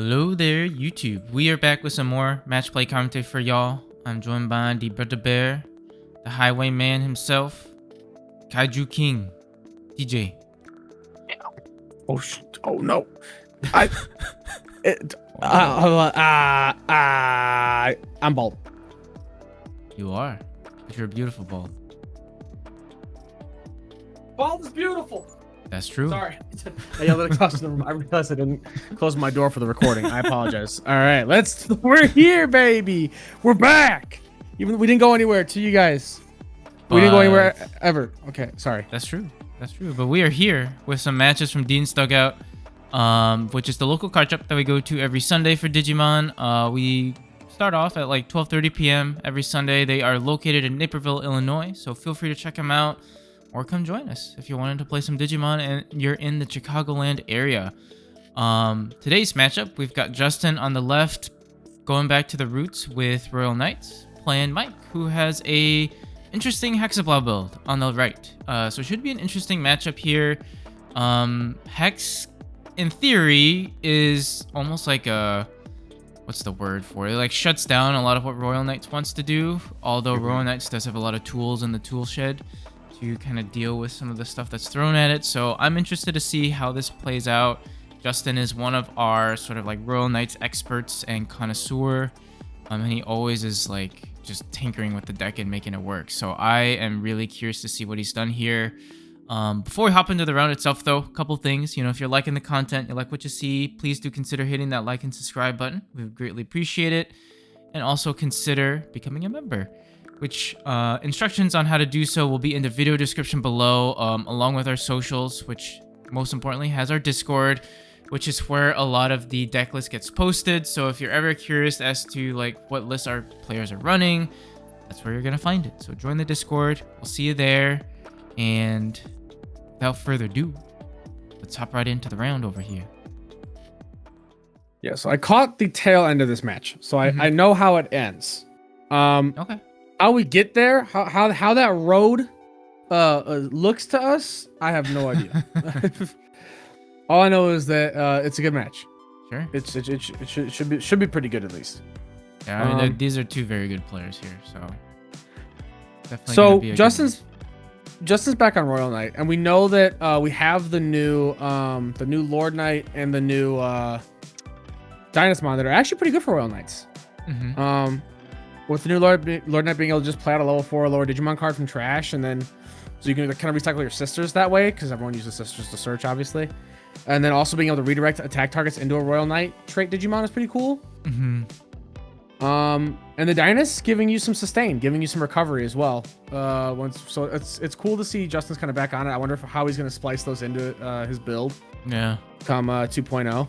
Hello there, YouTube. We are back with some more Matchplay commentary for y'all. I'm joined by the Brother Bear, the Highwayman himself, Kaiju King, DJ. Oh no! I'm bald. You are, but you're a beautiful bald. Bald is beautiful. That's true. Sorry, I yelled it across the room. I realized I didn't close my door for the recording. I apologize. All right, we're here, baby. We're back. Even we didn't go anywhere to you guys. We didn't go anywhere ever. Okay, sorry. That's true. That's true. But we are here with some matches from Dean's Dugout, which is the local card shop that we go to every Sunday for Digimon. We start off at like 12:30 p.m. every Sunday. They are located in Naperville, Illinois, so feel free to check them out or come join us if you wanted to play some Digimon and you're in the Chicagoland area. Today's matchup, we've got Justin on the left, going back to the roots with Royal Knights, playing Mike, who has a interesting Hexeblaumon build on the right. So it should be an interesting matchup here. Hex, in theory, is almost like a... what's the word for it? It like shuts down a lot of what Royal Knights wants to do, although Royal Knights does have a lot of tools in the tool shed to kind of deal with some of the stuff that's thrown at it. So I'm interested to see how this plays out. Justin is one of our sort of like Royal Knights experts and connoisseur. And he always is like just tinkering with the deck and making it work. So I am really curious to see what he's done here. Before we hop into the round itself though, a couple things. You know, if you're liking the content, you like what you see, please do consider hitting that like and subscribe button. We would greatly appreciate it. And also consider becoming a member, which instructions on how to do so will be in the video description below, along with our socials, which most importantly has our Discord, which is where a lot of the deck list gets posted. So if you're ever curious as to like what lists our players are running, that's where you're gonna find it. So join the Discord, we'll see you there. And without further ado, let's hop right into the round over here. Yeah, so I caught the tail end of this match, so I know how it ends. Okay. How we get there, how that road looks to us, I have no idea. All I know is that it's a good match. Sure. It should be pretty good at least. Yeah, I mean these are two very good players here, so definitely. So Justin's back on Royal Knight, and we know that we have the new Lord Knight and the new Dynasmon that are actually pretty good for Royal Knights. With the new Lord Knight being able to just play out a level 4 lower Digimon card from trash, and then so you can kind of recycle your sisters that way, because everyone uses sisters to search, obviously. And then also being able to redirect attack targets into a Royal Knight trait Digimon is pretty cool. And the Dynast giving you some sustain, giving you some recovery as well. So it's cool to see Justin's kind of back on it. I wonder how he's going to splice those into his build. Yeah. Come 2.0.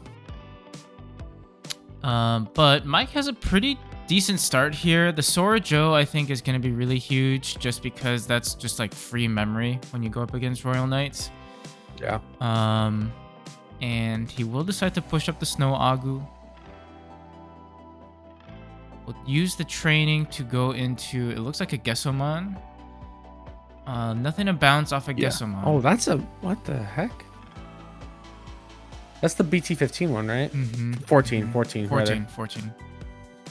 But Mike has a pretty decent start here. The Sora Joe, I think, is going to be really huge just because that's just like free memory when you go up against Royal Knights. Yeah. And he will decide to push up the Snow Agu. We'll use the training to go into, it looks like a Gesomon. Nothing to bounce off a Gesomon. Oh, that's a, what the heck? That's the BT15 one, right? 14.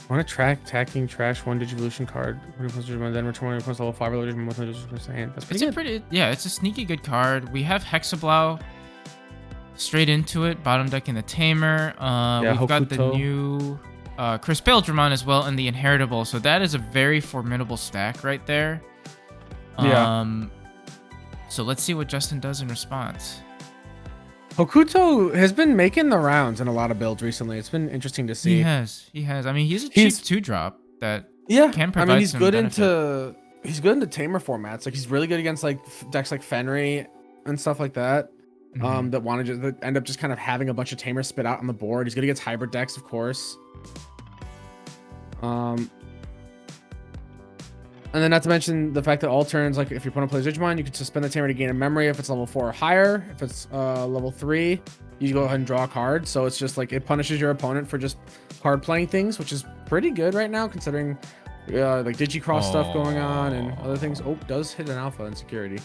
Want to track attacking trash one Digivolution card. Then return one level 5 Digimon with no hand. That's pretty good. It's a sneaky good card. We have Hexeblaumon straight into it, bottom deck in the Tamer. We've got the new Chris Dramon as well in the Inheritable. So that is a very formidable stack right there. So let's see what Justin does in response. Hokuto has been making the rounds in a lot of builds recently. It's been interesting to see. He has. I mean, he's a cheap 2-drop that can provide. I mean, he's some good benefit. into Tamer formats. Like he's really good against like decks like Fenry and stuff like that. That want to just end up just kind of having a bunch of Tamers spit out on the board. He's good against hybrid decks, of course. And then not to mention the fact that all turns, like if your opponent plays Digimon, you can suspend the Tamer to gain a memory if it's level 4 or higher. If it's level 3, you go ahead and draw a card. So it's just like it punishes your opponent for just card playing things, which is pretty good right now considering like Digicross stuff going on and other things. Oh, does hit an alpha in security.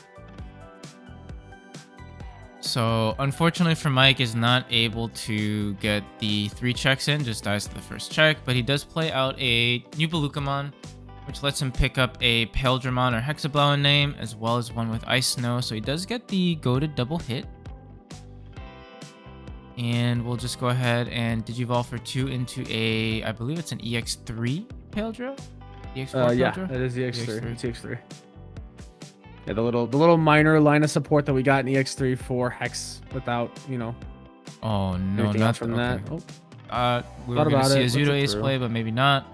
So unfortunately for Mike is not able to get the 3 checks in, just dies to the first check, but he does play out a new Belucamon, which lets him pick up a Paildramon or Hexeblaumon name, as well as one with Ice Snow, so he does get the goated double hit. And we'll just go ahead and Digivolve for 2 into a, I believe it's an EX3 Paildra? EX4 Yeah, Paildra? that is the EX3. It's EX3. Yeah, the little minor line of support that we got in EX3 for Hex without, you know. Oh no, anything not else from that. Oh, we were gonna see a Zudo Ace play, but maybe not.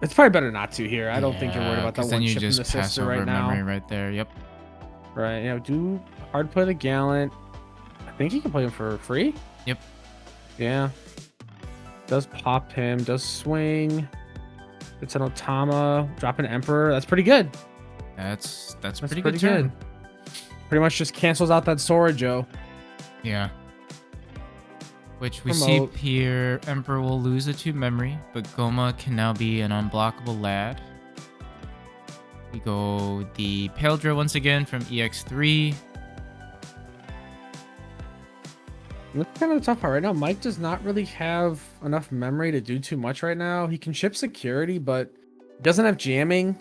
it's probably better not to here. I don't think you're worried about that then one you chip in just the pass sister over right now. memory right there. Yep. Right. Yeah. Do hard play the Gallant. I think he can play him for free. Yep. Yeah. Does pop him. Does swing. It's an Otama. Drop an Emperor. That's pretty good. That's pretty good. Pretty much just cancels out that Sora Joe. Yeah. Which we see here, Emperor will lose the 2 memory, but Goma can now be an unblockable lad. We go the Paildra once again from EX3. That's kind of the tough part right now. Mike does not really have enough memory to do too much right now. He can ship security, but doesn't have jamming.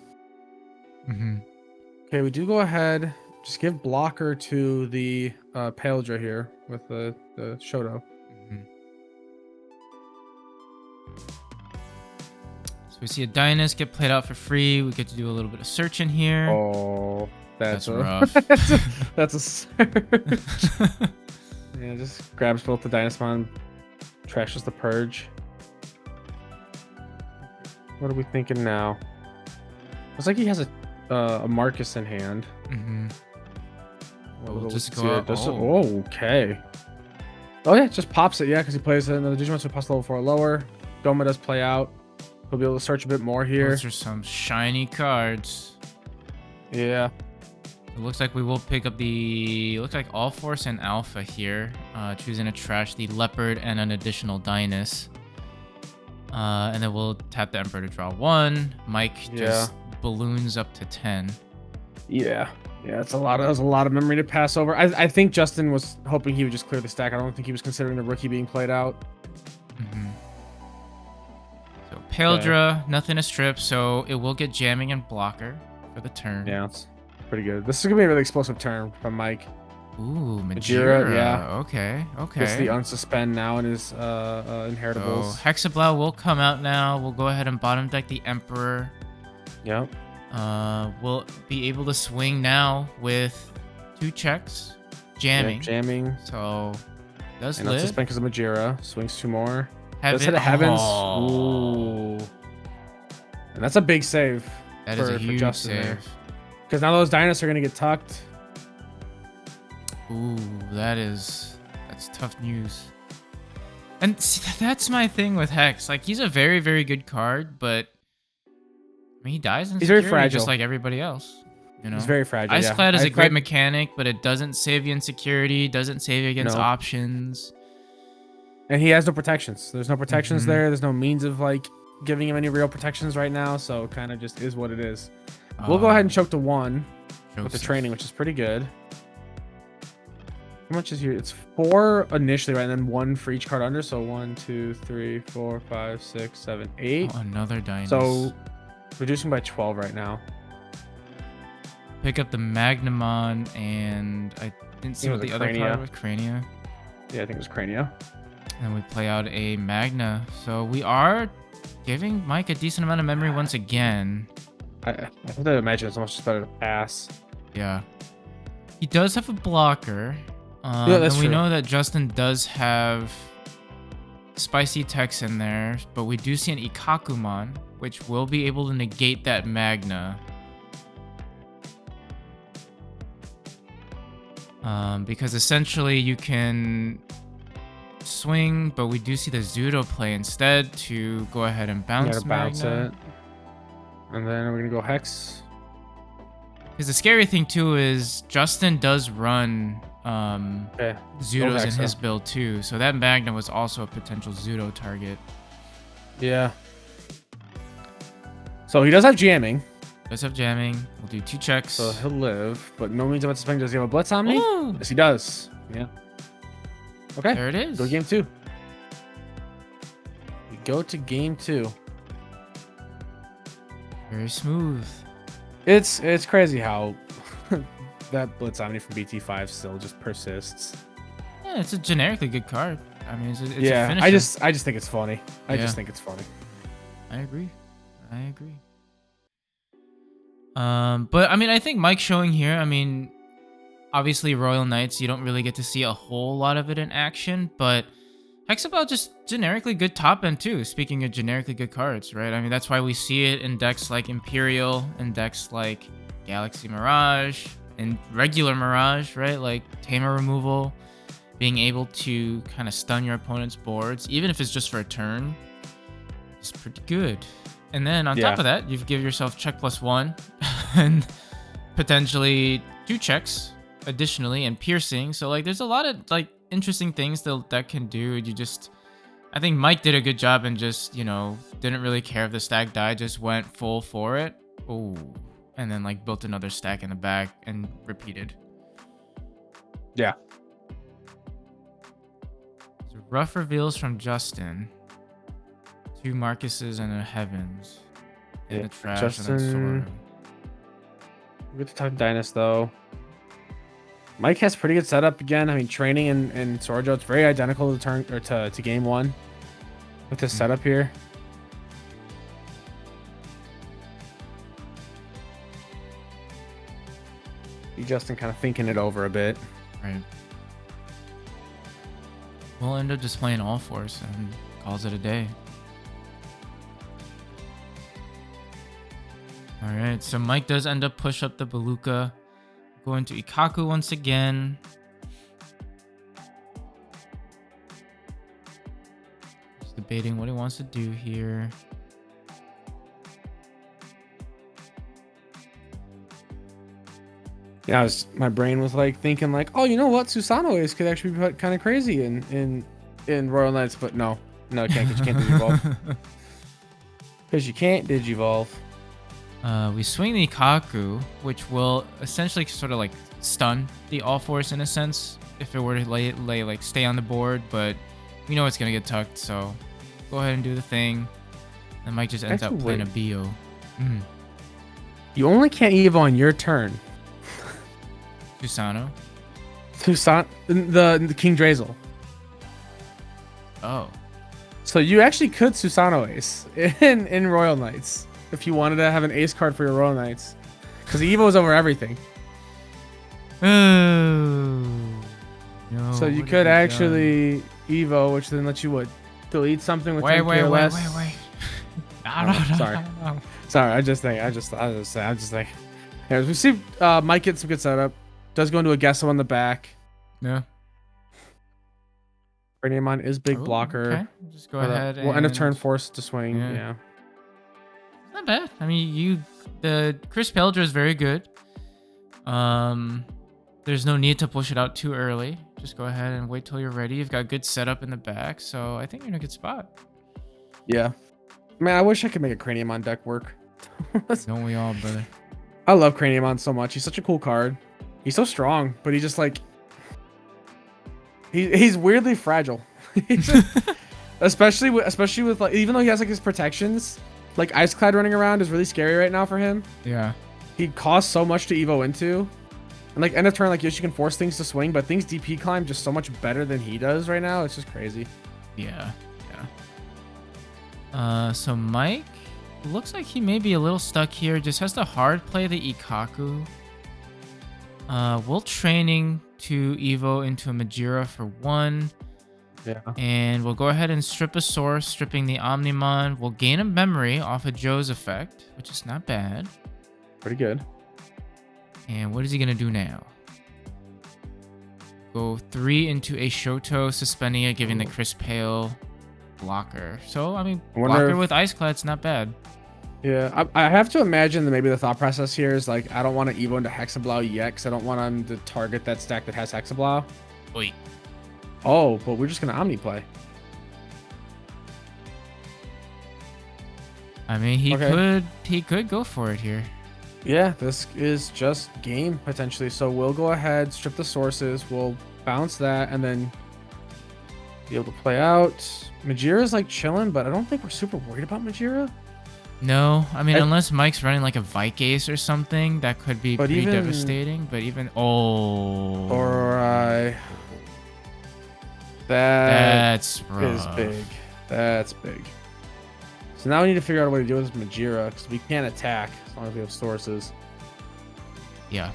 Okay, we do go ahead. Just give blocker to the Paildra here with the Shoto. So we see a Dynast get played out for free. We get to do a little bit of searching here. Oh, that's rough. that's a search. Yeah, just grabs both the Dynasmon, trashes the Purge. What are we thinking now? Looks like he has a Marcus in hand. We'll just go out. Oh, okay. Oh yeah, just pops it. Yeah, because he plays another Digimon, so pops level 4 lower. Goma does play out. He'll be able to search a bit more here. Those are some shiny cards. Yeah. It looks like we will pick up the, looks like All Force and Alpha here, choosing to trash the Leopard and an additional Dynast. And then we'll tap the Emperor to draw 1. Mike just balloons up to 10. Yeah, it's a lot of memory to pass over. I think Justin was hoping he would just clear the stack. I don't think he was considering the rookie being played out. So Paildra, nothing to strip, so it will get jamming and blocker for the turn. Yeah, it's pretty good. This is gonna be a really explosive turn from Mike. Ooh, Majira. Yeah. Okay. Gets the unsuspend now in his inheritables. So Hexablau will come out now. We'll go ahead and bottom deck the Emperor. Yep. We'll be able to swing now with 2 checks, jamming. Yeah, jamming. So does and live. Unsuspend because of Majira. Swings 2 more. Does hit a Heavens. Oh. Ooh. And that's a big save. That is a huge save. Because now those Dynasts are gonna get tucked. Ooh, that's tough news. And see, that's my thing with Hex. Like, he's a very, very good card, but I mean, he dies in he's security very fragile, just like everybody else. You know, he's very fragile. Iceclad is a great mechanic, but it doesn't save you in security. Doesn't save you against options. And he has no protections. There's no protections there. There's no means of like giving him any real protections right now. So it kind of just is what it is. We'll go ahead and choke to 1 with the training, which is pretty good. How much is here? It's 4 initially, right? And then 1 for each card under. So 1, 2, 3, 4, 5, 6, 7, 8. Oh, another Dynast. So reducing by 12 right now. Pick up the Magnamon, and I didn't see what the other card was. Crania. Yeah, I think it was Crania. And we play out a Magna. So we are giving Mike a decent amount of memory once again. I have to imagine it's almost just better to pass. Yeah. He does have a blocker. Yeah, that's and we true. know that Justin does have spicy techs in there, but we do see an Ikakumon, which will be able to negate that Magna. Because essentially you can swing, but we do see the Zudo play instead to go ahead and bounce Magna. It. And then we're gonna go Hex. Because the scary thing too is Justin does run Zudos in his build too, so that Magna was also a potential Zudo target. Yeah. So he does have jamming. Does have jamming. We'll do 2 checks. So he'll live, but no means about suspending. Does he have a blitz on me? Ooh. Yes, he does. Yeah. Okay. There it is. Go game 2. We go to game 2. Very smooth. It's crazy how that blitz omni from BT5 still just persists. Yeah, it's a generically good card. I mean, it's a Yeah, finisher. I just think it's funny. I Yeah. just think it's funny. I agree. But I mean, I think Mike's showing here. I mean, obviously Royal Knights, you don't really get to see a whole lot of it in action, but Hexeblaumon just generically good top end too. Speaking of generically good cards, right? I mean, that's why we see it in decks like Imperial, in decks like Galaxy Mirage, and regular Mirage, right? Like Tamer removal, being able to kind of stun your opponent's boards, even if it's just for a turn, is pretty good. And then on top of that, you've give yourself check +1 and potentially 2 checks additionally and piercing. So like there's a lot of like interesting things that can do. I think Mike did a good job and just, you know, didn't really care if the stack died, just went full for it. Oh, and then like built another stack in the back and repeated. Yeah. So rough reveals from Justin. 2 Marcuses and a Heavens in the trash. Justin, and then Soren. we get to talk Dynast though. Mike has pretty good setup again. I mean, training and Sorjo, it's very identical to game 1 with this setup here. Justin kind of thinking it over a bit. Right. We'll end up just playing all force and calls it a day. All right, so Mike does end up push up the Beluga. Going to Ikaku once again. Just debating what he wants to do here. Yeah, my brain was like thinking like, oh, you know what, Susano Ace could actually be kind of crazy in Royal Knights, but no, it can't, because you can't digivolve. Because you can't digivolve. We swing the Ikaku, which will essentially sort of like stun the all force in a sense if it were to lay like stay on the board, but we know it's gonna get tucked, so go ahead and do the thing. And Mike just ends up playing a Bio. You only can't Evo on your turn. Susano. The King Drazel. Oh. So you actually could Susano Ace in Royal Knights if you wanted to have an ace card for your Royal Knights, because Evo is over everything. Oh. No, so you could actually Evo, which then lets you what, delete something with wait. No. Sorry. I just think. Yeah, we see Mike get some good setup. Does go into a Gesso on the back. Yeah. Craniumon is big blocker. Okay. Just go ahead. We'll end of turn force to swing. Yeah. Not bad. I mean, the Chris Peldra is very good. There's no need to push it out too early. Just go ahead and wait till you're ready. You've got good setup in the back, so I think you're in a good spot. Yeah. Man, I wish I could make a Craniumon deck work. Don't we all, brother? I love Craniumon so much. He's such a cool card. He's so strong, but he just like he's weirdly fragile. especially with like, even though he has like his protections, like Iceclad running around is really scary right now for him. Yeah. He costs so much to Evo into. And like end of turn, like yes, you can force things to swing, but things DP climb just so much better than he does right now. It's just crazy. Yeah. So Mike looks like he may be a little stuck here. Just has to hard play the Ikaku. We'll training to Evo into a Majira for 1. Yeah. And we'll go ahead and strip a source, stripping the Omnimon. We'll gain a memory off of Joe's effect, which is not bad. Pretty good. And what is he gonna do now? Go 3 into a Shoto, suspending it, giving the Chris Pale blocker. So I mean, blocker with Iceclad's not bad. Yeah, I have to imagine that maybe the thought process here is like, I don't want to Evo into Hexeblaumon yet because I don't want him to target that stack that has Hexeblaumon. Wait. Oh, but we're just gonna Omni play. I mean, he could go for it here. Yeah, this is just game potentially. So we'll go ahead, strip the sources, we'll bounce that, and then be able to play out. Majira's like chilling, but I don't think we're super worried about Majira. No, I mean, unless Mike's running like a Vike Ace or something, that could be pretty devastating. But even Alright. That's is big. That's big. So now we need to figure out a way to deal with this Majira, because we can't attack as long as we have sources. Yeah.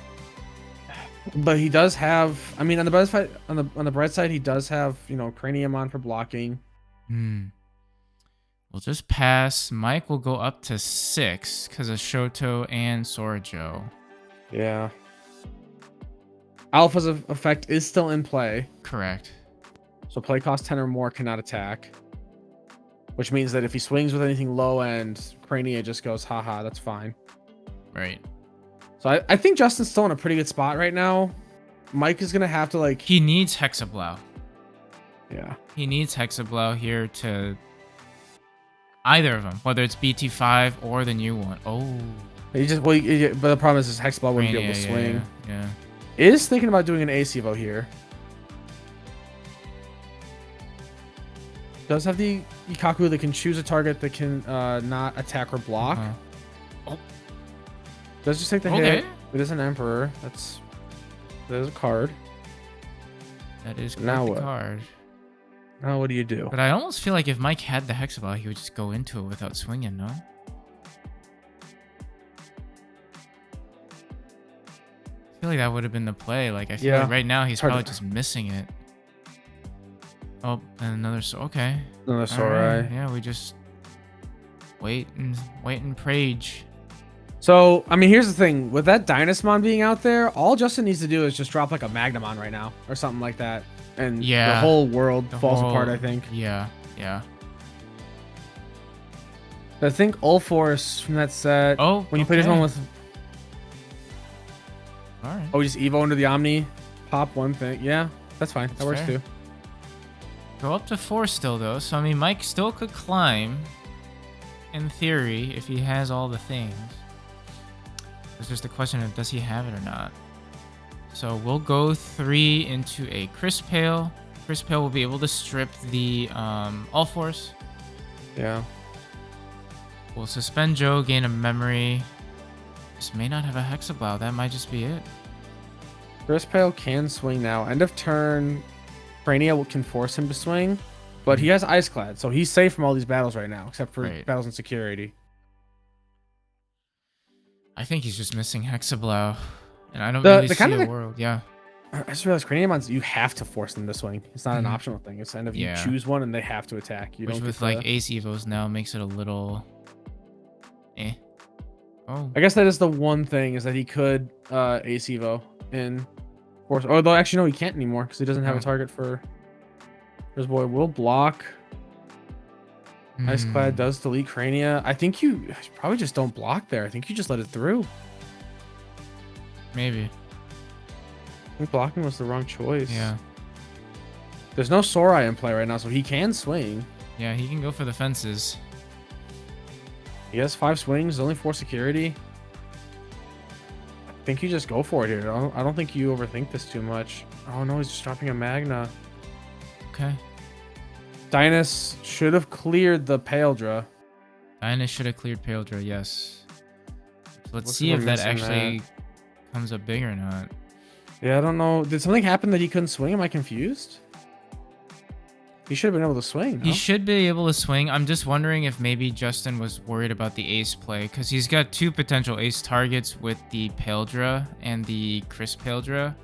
But he does have, I mean, on the bright side, he does have, you know, Cranium on for blocking. We'll just pass. Mike will go up to 6 because of Shoto and Sorajo. Yeah. Alpha's effect is still in play. Correct. So play cost 10 or more cannot attack. Which means that if he swings with anything low end, Crania just goes, haha, that's fine. Right. So I think Justin's still in a pretty good spot right now. Mike is going to have to like... He needs Hexeblau. Yeah. He needs Hexeblau here to... Either of them, whether it's BT5 or the new one. Oh. He just, well, but the problem is Hexeblau wouldn't be able to swing. Yeah. Is thinking about doing an Acevo here. Does have the Ikaku that can choose a target that can not attack or block. Oh. Does just take the hit. It is an Emperor. That is a card. That is quite the card. Now what do you do? But I almost feel like if Mike had the Hexeblau, he would just go into it without swinging, no? I feel like that would have been the play. Like, I feel like right now he's probably just missing it. Oh, and another okay. Another Sorai. Right. Yeah, we just wait and prage. So, I mean, here's the thing. With that Dynasmon being out there, all Justin needs to do is just drop like a Magnamon right now or something like that. And the whole world falls apart, I think. Yeah. I think Ulforce from that set. Oh, when you play this one with... All right. Oh, we just Evo into the Omni. Pop one thing. Yeah, that's fine. That works too. Go up to 4 still, though. So, I mean, Mike still could climb, in theory, if he has all the things. It's just a question of does he have it or not. So, we'll go 3 into a Crisp Pail. Crisp Pail will be able to strip the All Force. Yeah. We'll suspend Joe, gain a memory. Just may not have a Hexeblau. That might just be it. Crisp Pail can swing now. End of turn... Crania can force him to swing, but he has Ice Clad, so he's safe from all these battles right now, except for battles in security. I think he's just missing Hexeblau, and I don't really see a world. Yeah. I just realized Craniamons, you have to force them to swing. It's not an optional thing. It's kind of you choose one and they have to attack. You Which with like Ace Evos now makes it a little Oh. I guess that is the one thing, is that he could Ace Evo in force. Although actually no, he can't anymore because he doesn't have a target for his boy. Will block. Ice Clad does delete Crania. I think you probably just don't block there. I think you just let it through. Maybe. I think blocking was the wrong choice. Yeah. There's no Sorai in play right now, so he can swing. Yeah, he can go for the fences. He has 5 swings, only 4 security. I think you just go for it here. I don't think you overthink this too much. Oh no, he's just dropping a Magna. Okay. Dynus should have cleared the Paildra. Dynus should have cleared Paildra, yes. Let's see if that actually comes up big or not. Yeah, I don't know. Did something happen that he couldn't swing? Am I confused? He should have been able to swing. No? He should be able to swing. I'm just wondering if maybe Justin was worried about the ace play, because he's got 2 potential ace targets with the Paildra and the Crisp Paildra.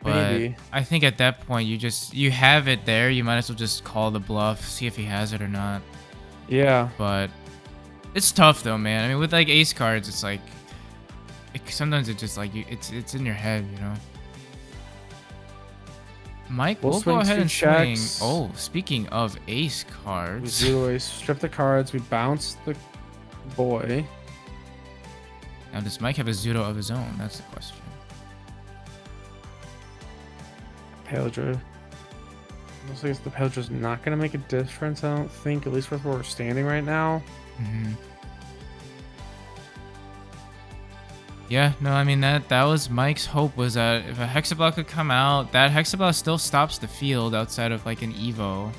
But maybe. I think at that point you have it there. You might as well just call the bluff, see if he has it or not. Yeah. But it's tough though, man. I mean, with like ace cards, it's like sometimes it's just like it's in your head, you know. Mike, we'll go ahead and swing. Oh, speaking of ace cards. We do strip the cards. We bounce the boy. Now, does Mike have a Zudo of his own? That's the question. Paildra. Looks like the Paildra's not going to make a difference, I don't think, at least with where we're standing right now. Yeah, no, I mean that was Mike's hope, was that if a Hexablow could come out, that Hexablow still stops the field outside of like an Evo.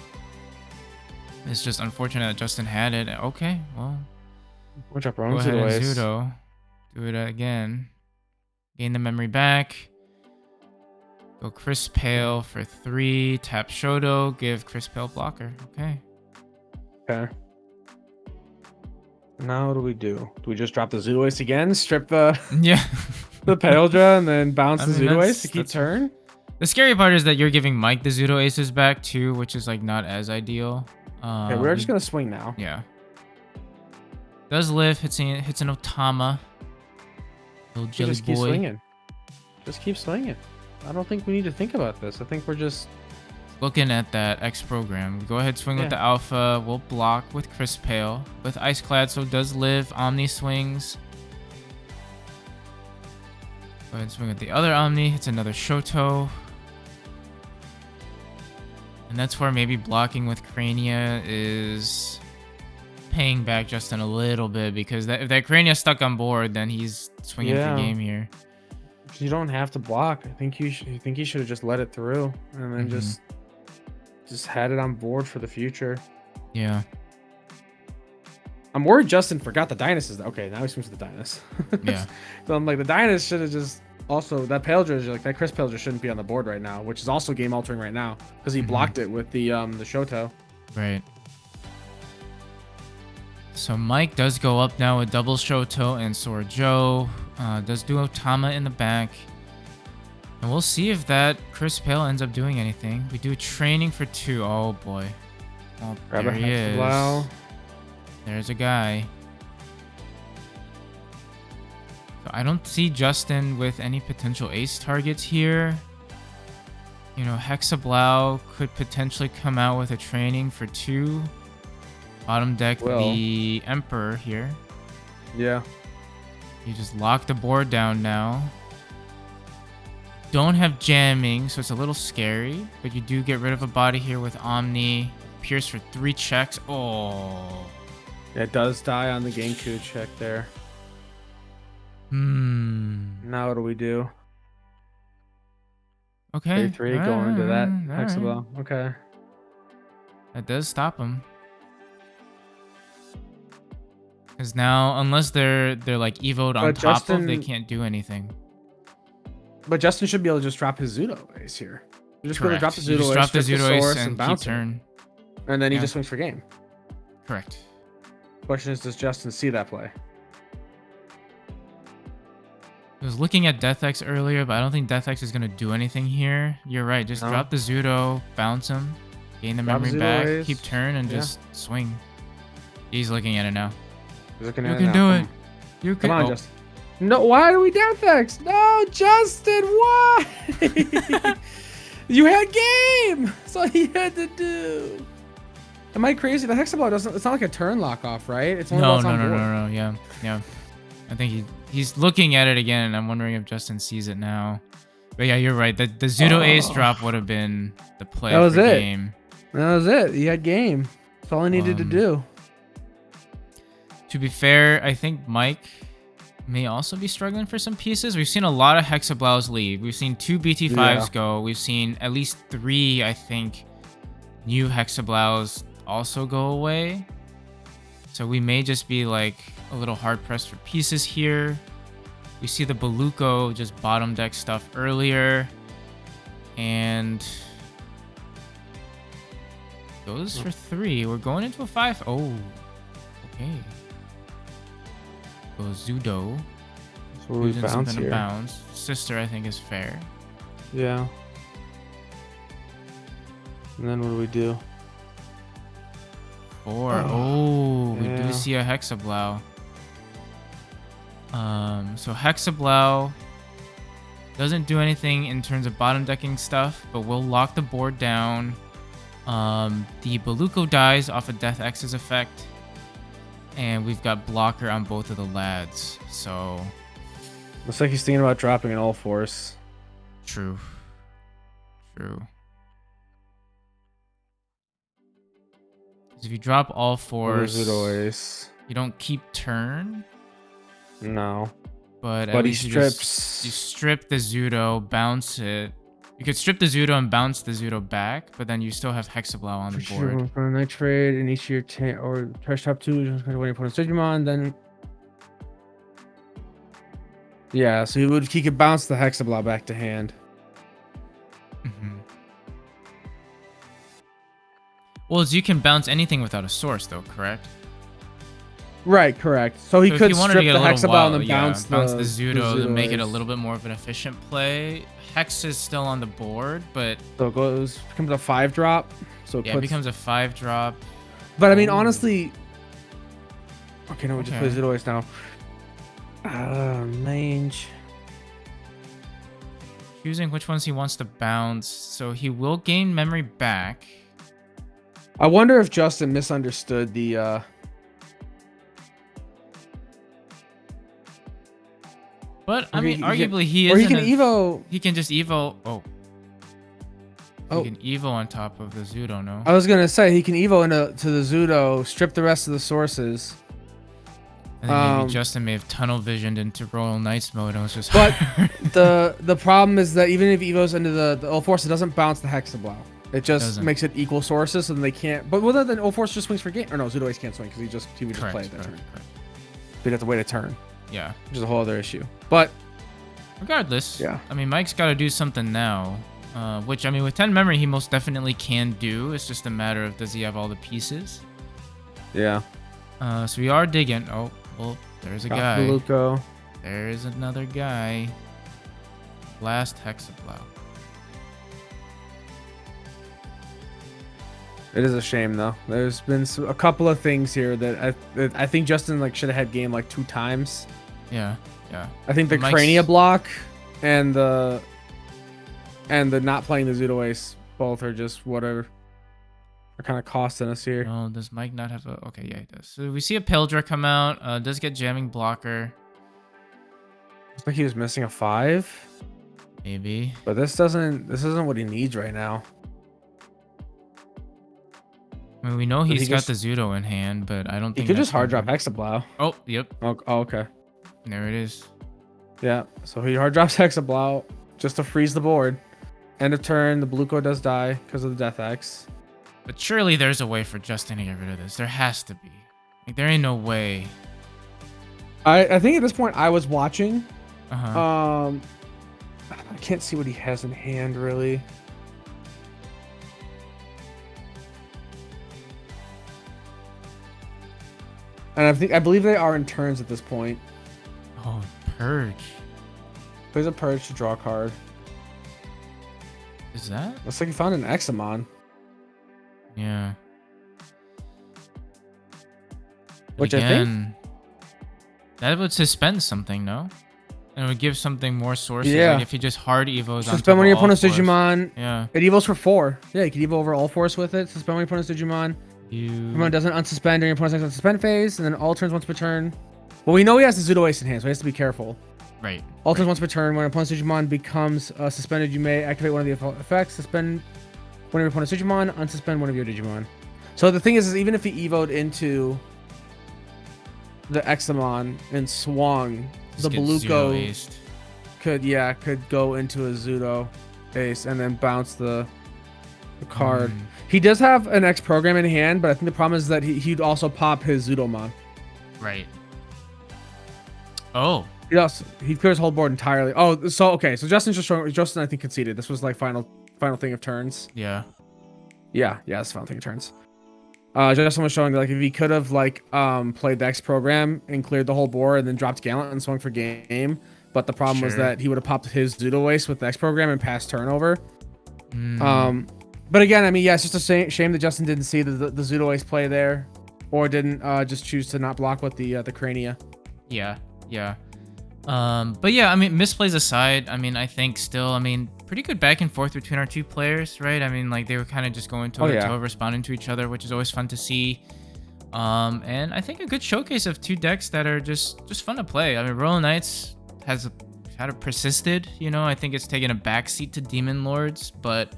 It's just unfortunate that Justin had it. Okay, well, Watch out, bro. go ahead and Ace. Zudo. Do it again. Gain the memory back. Go Chris Pale for 3. Tap Shoto. Give Chris Pale blocker. Okay. Okay. Now what do we do? Do we just drop the Zudo Ace again? Strip the Yeah. the Paildra and then bounce the mean, Zudo Ace to keep turn? The scary part is that you're giving Mike the Zudo Aces back too, which is like not as ideal. Okay, we're just gonna swing now. Yeah. Does live, hits an Otama. Little jelly just boy. keep swinging. Just keep swinging. I don't think we need to think about this. I think we're just Looking at that X program. Go ahead, swing with the Alpha. We'll block with Chris Pale. With Ice Clad, so does live. Omni swings. Go ahead and swing with the other Omni. Hits another Shoto. And that's where maybe blocking with Crania is paying back Justin a little bit, because if that Crania stuck on board, then he's swinging for game here. You don't have to block. I think you should have just let it through and then just had it on board for the future. Yeah. I'm worried Justin forgot the Dynus. Okay, now he swings to the Dynus. Yeah. So I'm like, the Dynus should have just also that Paildra, like that Chris Paildra shouldn't be on the board right now, which is also game altering right now because he blocked it with the Shoto. Right. So Mike does go up now with double Shoto and Sora Joe. Does do Otama in the back. And we'll see if that Chris Pale ends up doing anything. We do training for 2. Oh boy. Oh, there he is. There's a guy. So I don't see Justin with any potential ace targets here. You know, Hexeblaumon could potentially come out with a training for 2. Bottom deck the Emperor here. Yeah. You just lock the board down now. Don't have jamming, so it's a little scary. But you do get rid of a body here with Omni. Pierce for 3 checks. Oh. Yeah, it does die on the Genku check there. Now what do we do? Okay. A3 going into that Hexeblaumon. Right. Okay. That does stop him. Because now, unless they're like evoed on top of, they can't do anything. But Justin should be able to just drop his Zudo Ace here. You're just going to drop the Zudo Ace, drop the Zudo Ace and keep turn. And then he just swings for game. Correct. Question is, does Justin see that play? I was looking at Death X earlier, but I don't think Death X is going to do anything here. You're right. Just drop the Zudo, bounce him, gain the memory back, keep turn, and just swing. He's looking at it now. You can do it. You can. Come on, Justin. No, why do we down X? No, Justin, why? You had game. That's all you had to do. Am I crazy? The Hexeblaumon doesn't. It's not like a turn lock off, right? It's only no. Yeah. I think he's looking at it again, and I'm wondering if Justin sees it now. But yeah, you're right. The Zudo Ace drop would have been the play for game. That was it. He had game. That's all I needed to do. To be fair, I think Mike may also be struggling for some pieces. We've seen a lot of Hexeblaumons leave. We've seen 2 BT5s go. We've seen at least 3, I think, new Hexeblaumons also go away. So we may just be like a little hard pressed for pieces here. We see the Beluco just bottom deck stuff earlier. And goes for 3. We're going into a 5. Oh, okay. Goes Zudo. So we bounce here. Bounce. Sister, I think, is fair. Yeah. And then what do we do? 4. Oh, we do see a Hexeblaumon. So Hexeblaumon doesn't do anything in terms of bottom decking stuff, but we'll lock the board down. The Beluco dies off of Death X's effect. And we've got blocker on both of the lads, so... Looks like he's thinking about dropping an all force. True. If you drop all force, Zudo Ace. you don't keep turn? No. but at But he least you strips. strip the Zudo, bounce it. You could strip the Zudo and bounce the Zudo back, but then you still have Hexeblau on the board. For a nitrate in each of your or trash top 2 when you put a Digimon, then yeah, so he could bounce the Hexablow back to hand. Well, you can bounce anything without a source, though, correct? Right, correct. So he could strip the Hexablow and then bounce the Zudo to make it a little bit more of an efficient play. Hex is still on the board, but so it becomes a 5-drop. So it becomes a 5-drop. But I mean, honestly, okay, no, we just play Zudo now. Mange. Choosing which ones he wants to bounce, so he will gain memory back. I wonder if Justin misunderstood the. But I mean, arguably he is. Or he can Evo. He can just Evo. He can Evo on top of the Zudo. No. I was gonna say he can Evo to the Zudo, strip the rest of the sources. And then maybe Justin may have tunnel visioned into Royal Knights mode and was just. But the problem is that even if Evo's into the O-Force, it doesn't bounce the Hexablow. It just makes it equal sources, so then they can't. But whether then O-Force just swings for game, or no, Zudo Ace can't swing because he would just play it that turn. We'd have to wait a turn. Yeah, which is a whole other issue. But regardless, yeah. I mean, Mike's got to do something now. Which I mean, with 10 memory, he most definitely can do. It's just a matter of does he have all the pieces. Yeah. So we are digging. Oh, well, there's a guy. Luco. There's another guy. Last Hexablow. It is a shame though. There's been a couple of things here that I think Justin should have had game 2 times. Yeah. I think the Crania block and the not playing the Zudo Ace both are just whatever. Are kind of costing us here. No, does Mike not have a? Okay, yeah, he does. So we see a Pildra come out. Does get jamming blocker. Looks like he was missing a 5. Maybe. But this isn't what he needs right now. I mean, we know he's got the Zudo in hand, but I don't think he could just hard drop Hexablow. Oh, yep. Oh, okay. There it is. Yeah, so he hard drops Hexablow just to freeze the board. End of turn, the Bluco does die because of the Death X. But surely there's a way for Justin to get rid of this. There has to be. There ain't no way. I think at this point I was watching. Uh-huh. I can't see what he has in hand really. And I believe they are in turns at this point. Oh, Purge. Plays a Purge to draw a card. Is that? Looks like he found an Examon. Yeah. Which again, I think that would suspend something, no? And it would give something more sources. Yeah. Like if you just hard evos on suspend one of your opponent's Digimon. Yeah. It evos for 4. Yeah, you can evo over all force with it. Suspend one of your opponent's Digimon. Opponent doesn't unsuspend during your opponent's next unsuspend phase, and then all turns once per turn. Well, we know he has the Zudo Ace in hand, so he has to be careful. Right. All turns once per turn. When an opponent's Digimon becomes suspended, you may activate one of the effects. Suspend one of your opponent's Digimon. Unsuspend one of your Digimon. So the thing is even if he evoed into the Examon and swung, the Beluco could go into a Zudo Ace and then bounce the card. He does have an X program in hand, but I think the problem is that he'd also pop his Zudomon. Right. Oh. He clears whole board entirely. Oh, so okay. So Justin's just showing. Justin, I think, conceded. This was final thing of turns. Yeah. Yeah. It's final thing of turns. Justin was showing that if he could have played the X program and cleared the whole board and then dropped Gallant and swung for game, but the problem was that he would have popped his Zudo Ace with the X program and passed turnover. But again, I mean, yeah, it's just a shame that Justin didn't see the Zudo Ace play there, or didn't just choose to not block with the Crania. Yeah. But yeah, I mean, misplays aside, I mean, I think still, I mean, pretty good back and forth between our two players, right? I mean, they were kind of just going toe to toe, responding to each other, which is always fun to see. And I think a good showcase of two decks that are just fun to play. I mean, Royal Knights has kind of persisted, I think it's taken a backseat to Demon Lords, but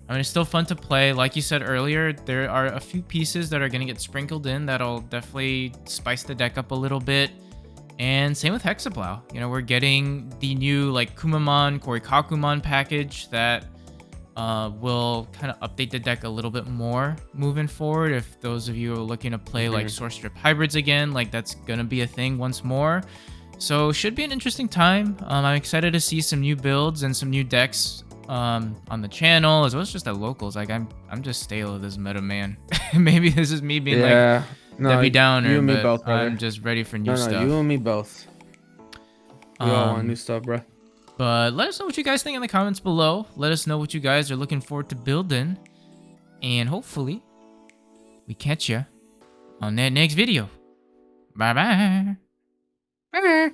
I mean, it's still fun to play. Like you said earlier, there are a few pieces that are going to get sprinkled in that'll definitely spice the deck up a little bit. And same with Hexeblaumon. You know, we're getting the new like Kumamon, Korikakumon package that will kind of update the deck a little bit more moving forward. If those of you are looking to play like Source Strip hybrids again, like that's gonna be a thing once more. So should be an interesting time. I'm excited to see some new builds and some new decks on the channel, as well as just at locals. Like I'm just stale of this meta, man. Maybe this is me being like Debbie Downer, you and me but both, brother. I'm just ready for new stuff. You and me both. We all want new stuff, bro. But let us know what you guys think in the comments below. Let us know what you guys are looking forward to building. And hopefully, we catch ya on that next video. Bye-bye. Bye.